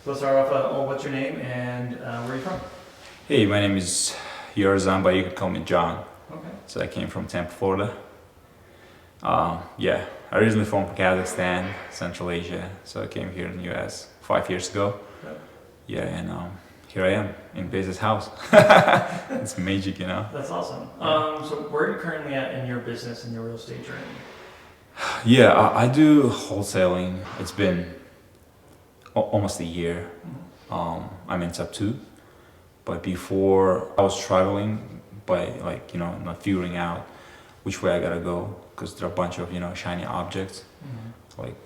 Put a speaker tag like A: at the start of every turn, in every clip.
A: So let's start off. What's your name and where are you from?
B: Hey, my name is Yorzan, but you can call me John.
A: Okay.
B: So I came from Tampa, Florida. Yeah, originally from Kazakhstan, Central Asia. So I came here in the US 5 years ago.
A: Yep.
B: Yeah, and here I am in Pace's house. It's magic, you know.
A: That's awesome. So where are you currently at in your business and your real estate journey?
B: Yeah, I do wholesaling. It's been almost a year. I'm in step two, but before I was traveling by not figuring out which way I gotta go because there are a bunch of shiny objects, like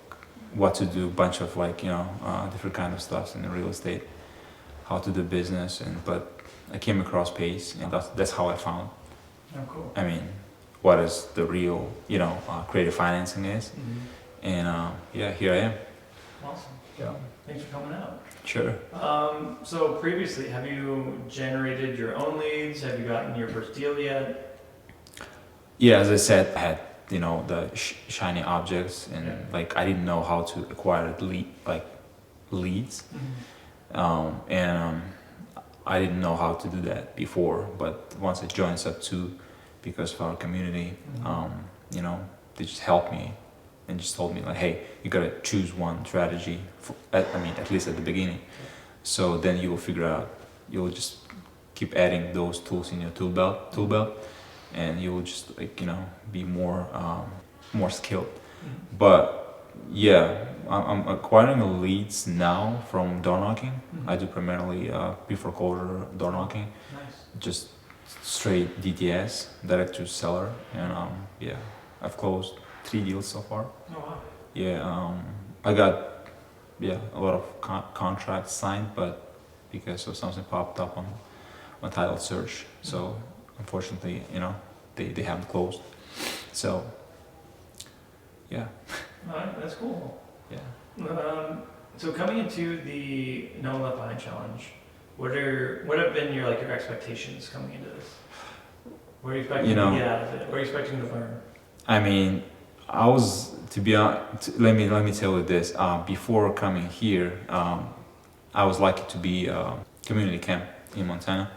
B: what to do, bunch of different kind of stuff in the real estate, how to do business, but I came across Pace, and that's how I found.
A: Oh, cool.
B: I mean, what is the real creative financing is, and yeah, here I am.
A: Awesome.
B: Yeah.
A: Thanks for coming out.
B: Sure.
A: So previously, have you generated your own leads? Have you gotten your first deal yet?
B: Yeah, as I said, I had the shiny objects, and I didn't know how to acquire leads, and I didn't know how to do that before. But once I joined Sub 2, because of our community, they just helped me and just told me hey, you gotta choose one strategy. At least at the beginning. So then you will figure out. You'll just keep adding those tools in your tool belt, and you will just be more skilled. But yeah, I'm acquiring leads now from door knocking. I do primarily before quarter door knocking.
A: Nice.
B: Just straight DTS, direct to seller, and yeah, I've closed 3 deals so far.
A: Oh wow.
B: Yeah, I got a lot of contracts signed, but because of something popped up on my title search, so unfortunately, they haven't closed. So yeah.
A: All right, that's cool.
B: Yeah.
A: So coming into the NOLB challenge, what have been your expectations coming into this? What are you expecting to get out of it? What are you expecting to learn?
B: I mean, I was, to be honest, let me tell you this. Before coming here, I was lucky to be community camp in Montana.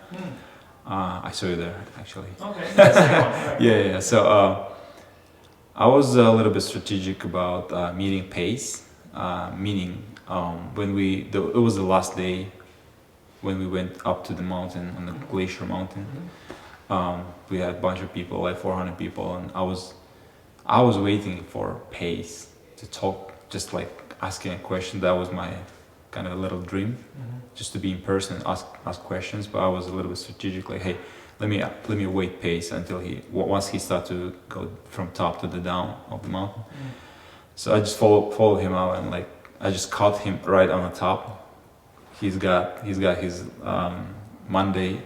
B: I saw you there actually.
A: Okay. That's right.
B: Yeah. So I was a little bit strategic about meeting Pace. Meaning when it was the last day when we went up to the mountain, on the glacier mountain. We had a bunch of people, like 400 people, and I was waiting for Pace to talk, just asking a question. That was my kind of a little dream, just to be in person, ask questions. But I was a little bit strategic, hey, let me wait Pace until once he start to go from top to the down of the mountain. So I just followed him out, and I just caught him right on the top. He's got his Monday,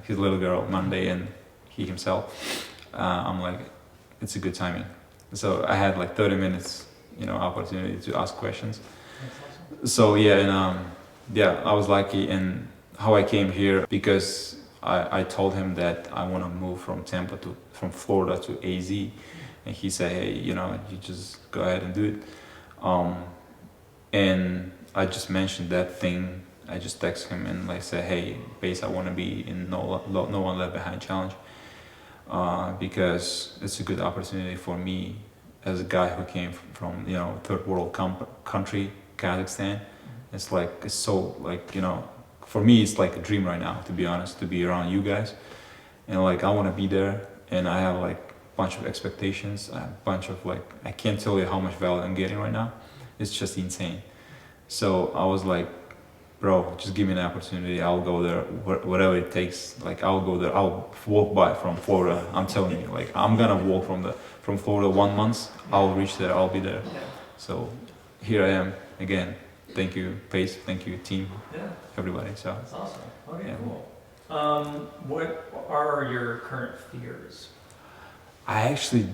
B: his little girl Monday, and he himself. I'm like, it's a good timing. So I had 30 minutes, opportunity to ask questions.
A: That's awesome.
B: So yeah, and I was lucky in how I came here, because I told him that I want to move from Florida to AZ, and he said, hey, you just go ahead and do it. And I just mentioned that thing. I just text him and said, hey, Pace, I want to be in No One Left Behind challenge, because it's a good opportunity for me as a guy who came from third world country, Kazakhstan. It's so for me it's like a dream right now, to be honest, to be around you guys, and I want to be there, and I have a bunch of expectations, a bunch of I can't tell you how much value I'm getting right now. It's just insane. So I was like, bro, just give me an opportunity. I'll go there, whatever it takes. I'll go there. I'll walk by from Florida. I'm telling you, I'm gonna walk from Florida 1 month. I'll reach there. I'll be there.
A: Yeah.
B: So here I am again. Thank you, Pace. Thank you, team.
A: Yeah.
B: Everybody. So
A: That's awesome. Okay,
B: yeah.
A: Cool. What are your current fears?
B: I actually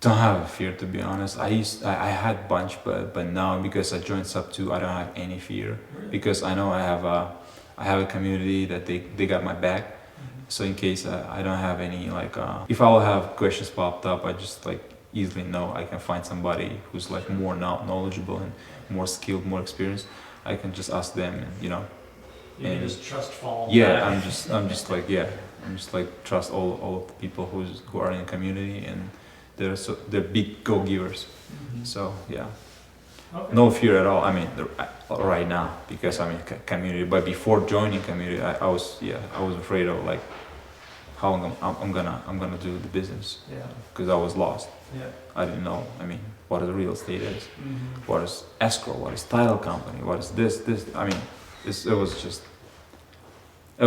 B: don't have a fear, to be honest. I had a bunch, but now because I joined Sub 2, I don't have any fear.
A: Really?
B: Because I know I have a community that they got my back. So in case I don't have any if I will have questions popped up, I just easily know I can find somebody who's like more knowledgeable and more skilled, more experienced. I can just ask them, and
A: You can just trust fall.
B: Yeah, I'm just like trust all of the people who are in the community, and they're big go givers.
A: Mm-hmm.
B: So yeah.
A: Okay.
B: No fear at all. I mean, right now, because I'm in community. But before joining community, I was afraid of like how I'm gonna do the business,
A: Yeah.
B: because I was lost.
A: Yeah.
B: I didn't know. I mean, what a real estate is,
A: Mm-hmm.
B: what is escrow, what is title company, what is this. I mean, it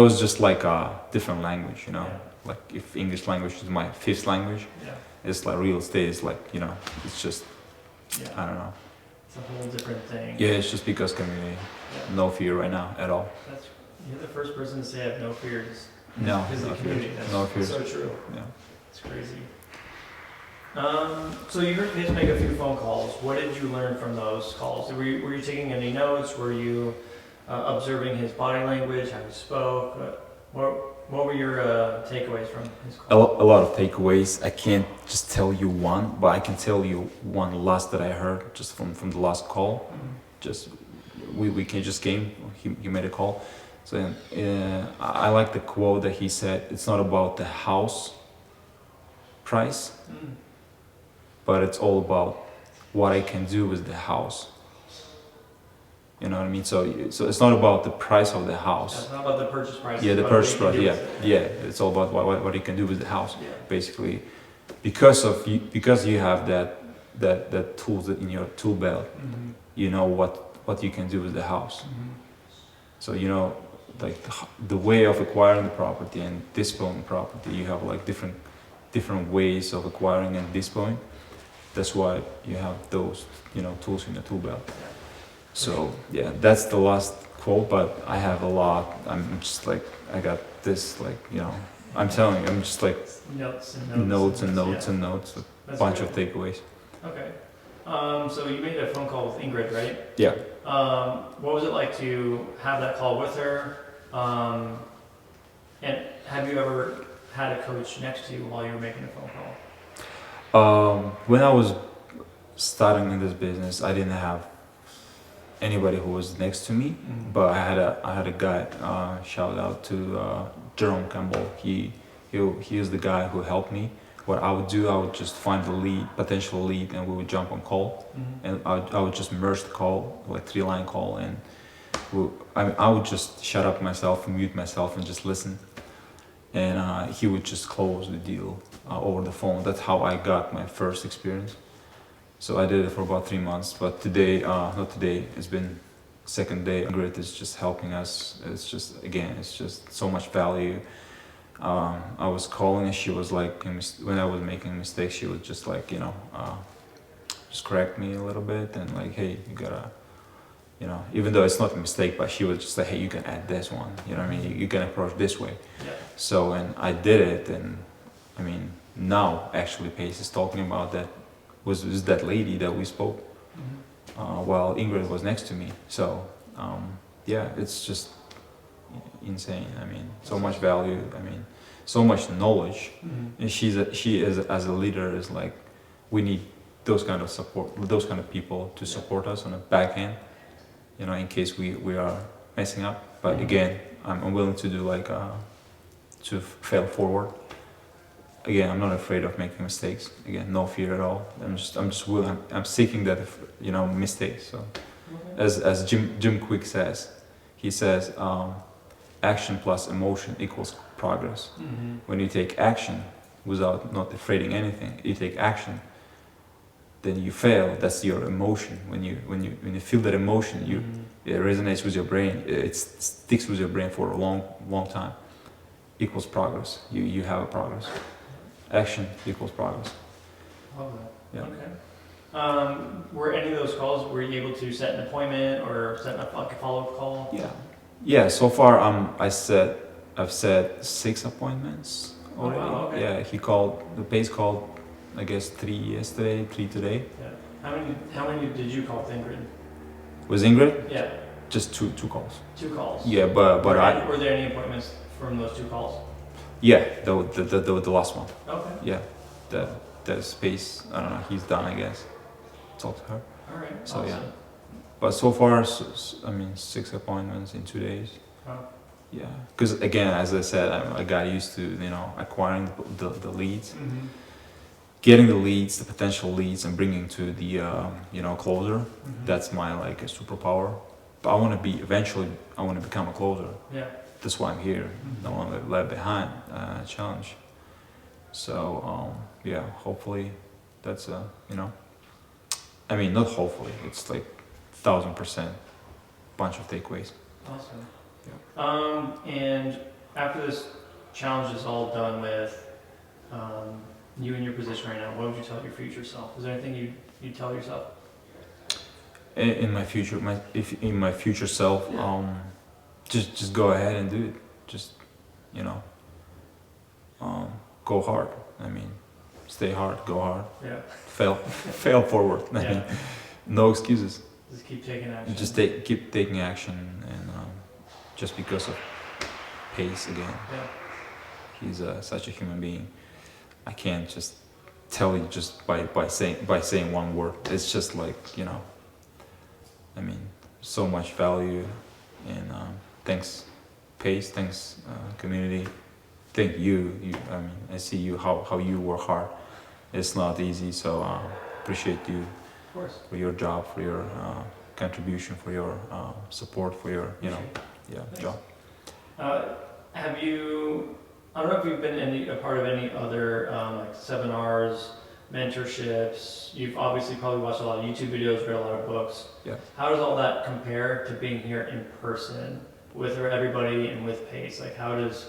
B: was just like a different language, you know.
A: Yeah.
B: Like if English language is my fifth language,
A: Yeah.
B: it's like real estate is like, you know, it's just
A: Yeah.
B: I don't know.
A: It's a whole different thing.
B: Yeah, it's just because community.
A: Yeah.
B: No fear right now at all.
A: You're the first person to say I have no fears.
B: No,
A: Because of
B: no
A: the community.
B: fear.
A: That's
B: No fears.
A: so true.
B: Yeah.
A: It's crazy. So you heard Pace make a few phone calls. What did you learn from those calls? Were you taking any notes? Were you observing his body language, how he spoke? What were your takeaways from his call?
B: A lot of takeaways. I can't just tell you one, but I can tell you one last that I heard just from the last call.
A: Mhm.
B: Just we just came. He made a call. So I like the quote that he said. It's not about the house price,
A: Mm.
B: but it's all about what I can do with the house. You know what I mean? So it's not about the price of the house.
A: It's not about the purchase price.
B: Yeah,
A: it's
B: the
A: about
B: purchase
A: what you
B: price.
A: can do
B: Yeah,
A: with it.
B: yeah. It's all about what you can do with the house,
A: Yeah.
B: basically, because you have that tools in your tool belt.
A: Mhm.
B: You know what you can do with the house.
A: Mhm.
B: So you know, like the way of acquiring the property and disposing the property. You have like different ways of acquiring and disposing. That's why you have those tools in the tool belt. So yeah, that's the last quote, but I have a lot. I'm just like, I got this, like, I'm telling you, I'm just like
A: Notes and
B: notes and
A: yeah.
B: notes and notes, a
A: That's
B: bunch
A: good.
B: of takeaways.
A: Okay. So you made a phone call with Ingrid, right?
B: Yeah.
A: What was it like to have that call with her? And have you ever had a coach next to you while you were making a phone call?
B: When I was starting in this business, I didn't have anybody who was next to me,
A: Mhm.
B: but I had a guy. Shout out to Jerome Campbell. He is the guy who helped me. What I would do, I would just find the potential lead, and we would jump on call,
A: Mhm.
B: and I would just merge the call, like 3-line call, and I would just shut up myself, mute myself, and just listen, and he would just close the deal over the phone. That's how I got my first experience. So I did it for about 3 months, but today, not today, it's been second day. Ingrid is just helping us. It's just so much value. I was calling, and she was like, when I was making mistakes, she was just like, just correct me a little bit, and like, hey, you gotta, even though it's not a mistake, but she was just like, hey, you can add this one, you know what I mean? You can approach this way.
A: Yeah.
B: So, and I did it, and I mean, now actually Pace is talking about that, was that lady that we spoke
A: Mhm.
B: while Ingrid was next to me. So, yeah, it's just insane. I mean, so much value. I mean, so much knowledge. Mm-hmm.
A: Mhm.
B: And she is as a leader is like, we need those kind of support, those kind of people to support us on the back end, in case we are messing up. But
A: Mhm.
B: again, I'm willing to do like to fail forward. Again, I'm not afraid of making mistakes. Again, no fear at all. I'm just willing. I'm seeking that mistakes. So,
A: Okay.
B: as Jim Quick says, he says, action plus emotion equals progress.
A: Mhm.
B: When you take action without not afraiding anything, you take action, then you fail. That's your emotion. When you feel that emotion,
A: Mhm.
B: it resonates with your brain. It sticks with your brain for a long time. Equals progress. You have a progress. Action equals progress.
A: Love that.
B: Yeah.
A: Okay. Were any of those calls, were you able to set an appointment or set up like a follow-up call?
B: Yeah. So far, I've set 6 appointments already.
A: Oh, wow, okay.
B: Yeah. The Pace called, I guess 3 yesterday, 3 today.
A: Yeah. How many did you call with Ingrid?
B: Was Ingrid?
A: Yeah.
B: Just two calls.
A: 2 calls.
B: Yeah, but
A: Were there any appointments from those 2 calls?
B: the last one.
A: Okay.
B: Yeah. There's Pace. I don't know. He's done, I guess. Talk to her.
A: All right.
B: So,
A: awesome.
B: yeah. But so far, I mean, 6 appointments in 2 days.
A: Wow.
B: Yeah, because again, as I said, I got used to acquiring the leads,
A: Mm-hmm.
B: getting the leads, the potential leads, and bringing to the closer.
A: Mm-hmm.
B: That's my like a superpower. But I want to be eventually. I want to become a closer.
A: Yeah.
B: That's why I'm here.
A: Mhm.
B: I want to be left behind challenge. So yeah, hopefully that's I mean, not hopefully. It's like 1,000% bunch of takeaways.
A: Awesome. And after this challenge is all done with, you in your position right now, what would you tell your future self? Is there anything you'd tell yourself?
B: In my future, in my future self, just go ahead and do it. Just go hard. I mean, stay hard, go hard.
A: Yeah.
B: Fail forward. I mean,
A: Yeah.
B: no excuses.
A: Just keep taking action.
B: Just keep taking action, and just because of Pace again,
A: Yeah.
B: he's such a human being. I can't just tell you just by saying one word. It's just like I mean, so much value, and thanks, Pace. Thanks, community. Thank you. I mean, I see you how you work hard. It's not easy, so appreciate you
A: Of course.
B: for your job, for your contribution, for your support, for your
A: Thanks.
B: job.
A: Have you? I don't know if you've been a part of any other like seminars, mentorships. You've obviously probably watched a lot of YouTube videos, read a lot of books.
B: Yeah.
A: How does all that compare to being here in person with everybody and with Pace? Like, how does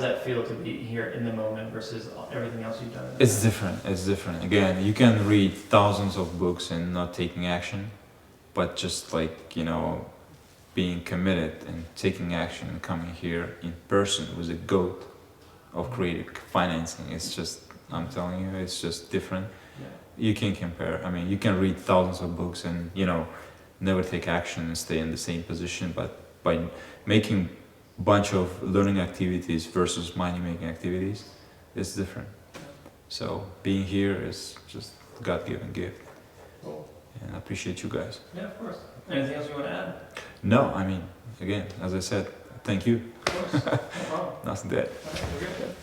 A: that feel to be here in the moment versus everything else you've done?
B: It's different. It's different. Again, you can read thousands of books and not taking action, but just like being committed and taking action and coming here in person was a goat of creative financing. It's just, I'm telling you, it's just different.
A: Yeah.
B: You can't compare. I mean, you can read thousands of books and never take action and stay in the same position, but by making bunch of learning activities versus money making activities, it's different. So being here is just God-given gift.
A: Cool.
B: And I appreciate you guys.
A: Yeah, of course. Anything else you want to add?
B: No, I mean, again, as I said, thank you.
A: Of course. No problem.
B: Nothing that.
A: All right, we're good.